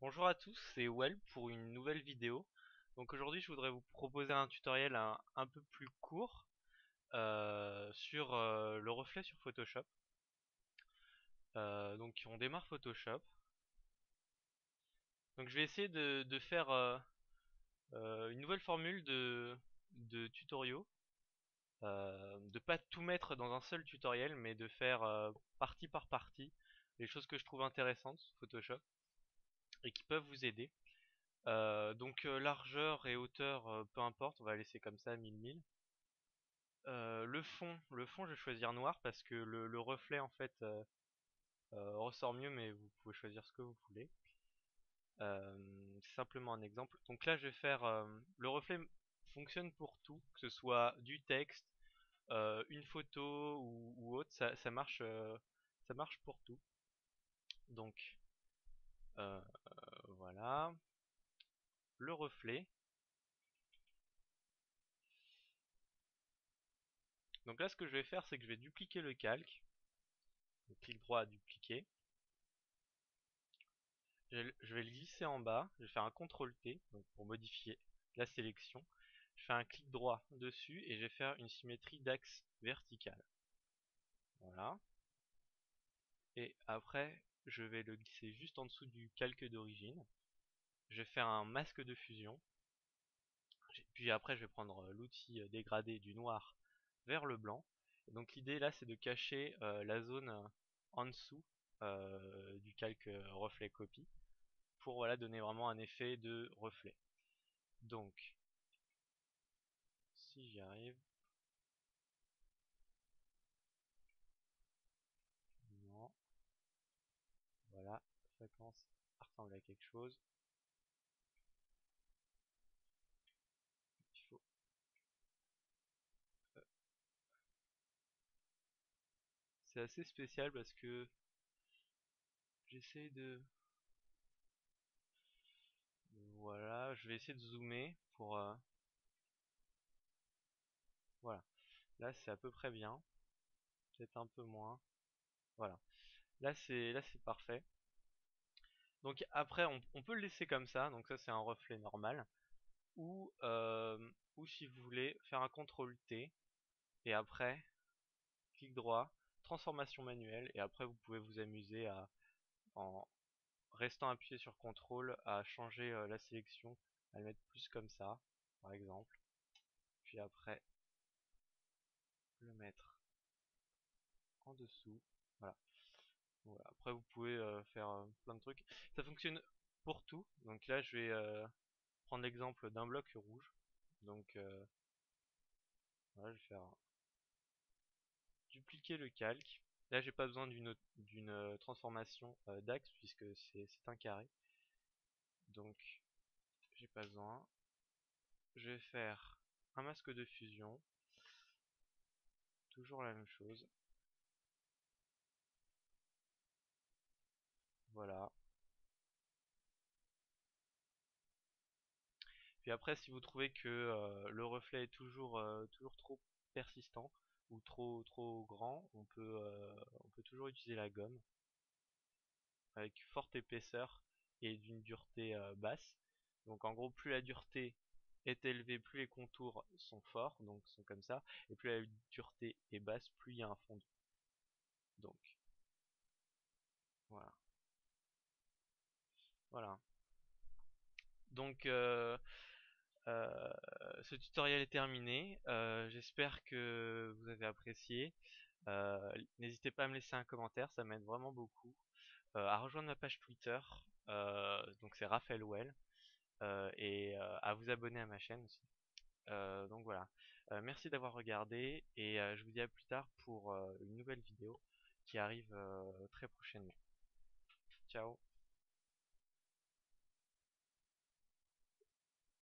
Bonjour à tous, c'est Well pour une nouvelle vidéo. Donc aujourd'hui je voudrais vous proposer un tutoriel un peu plus court sur le reflet sur Photoshop. Donc on démarre Photoshop. Donc je vais essayer de faire une nouvelle formule de tutoriaux. De pas tout mettre dans un seul tutoriel mais de faire partie par partie les choses que je trouve intéressantes sur Photoshop et qui peuvent vous aider. Largeur et hauteur, peu importe, on va laisser comme ça 1000. Le fond, je vais choisir noir parce que le reflet en fait ressort mieux, mais vous pouvez choisir ce que vous voulez. C'est simplement un exemple. Donc là, je vais faire le reflet fonctionne pour tout, que ce soit du texte, une photo ou autre, ça marche pour tout. Donc voilà, le reflet. Donc là, ce que je vais faire, c'est que je vais dupliquer le calque. Donc, clic droit à dupliquer. Je vais le glisser en bas. Je vais faire un CTRL T donc pour modifier la sélection. Je fais un clic droit dessus et je vais faire une symétrie d'axe vertical. Voilà. Et après, je vais le glisser juste en dessous du calque d'origine. Je vais faire un masque de fusion. Puis après, je vais prendre l'outil dégradé du noir vers le blanc. Et donc l'idée là, c'est de cacher la zone en dessous du calque reflet copie pour voilà donner vraiment un effet de reflet. Donc, si j'y arrive, non, voilà, ça commence à ressembler à quelque chose. Il faut, euh, c'est assez spécial parce que j'essaie voilà, je vais essayer de zoomer pour, voilà. Là, c'est à peu près bien, peut-être un peu moins. Voilà. Là c'est parfait. Donc après, on peut le laisser comme ça. Donc ça, c'est un reflet normal. Ou si vous voulez faire un CTRL T et après clic droit, transformation manuelle, et après vous pouvez vous amuser à, en restant appuyé sur CTRL, à changer la sélection, à le mettre plus comme ça, par exemple. Puis après, le mettre en dessous. Voilà. Voilà. Après vous pouvez faire plein de trucs. Ça fonctionne pour tout. Donc là je vais prendre l'exemple d'un bloc rouge. Donc voilà, je vais faire dupliquer le calque. Là j'ai pas besoin d'une transformation d'axe puisque c'est un carré. Donc j'ai pas besoin. Je vais faire un masque de fusion, toujours la même chose. Voilà. Puis après, si vous trouvez que le reflet est toujours trop persistant ou trop grand, on peut toujours utiliser la gomme avec forte épaisseur et d'une dureté basse. Donc en gros, plus la dureté est élevée, plus les contours sont forts, donc sont comme ça, et plus la dureté est basse, plus il y a un fondu. Donc voilà. Voilà. Donc ce tutoriel est terminé. J'espère que vous avez apprécié. N'hésitez pas à me laisser un commentaire, ça m'aide vraiment beaucoup. À rejoindre ma page Twitter, donc c'est Raphaël Well, et à vous abonner à ma chaîne aussi. Donc voilà. Merci d'avoir regardé et je vous dis à plus tard pour une nouvelle vidéo qui arrive très prochainement. Ciao.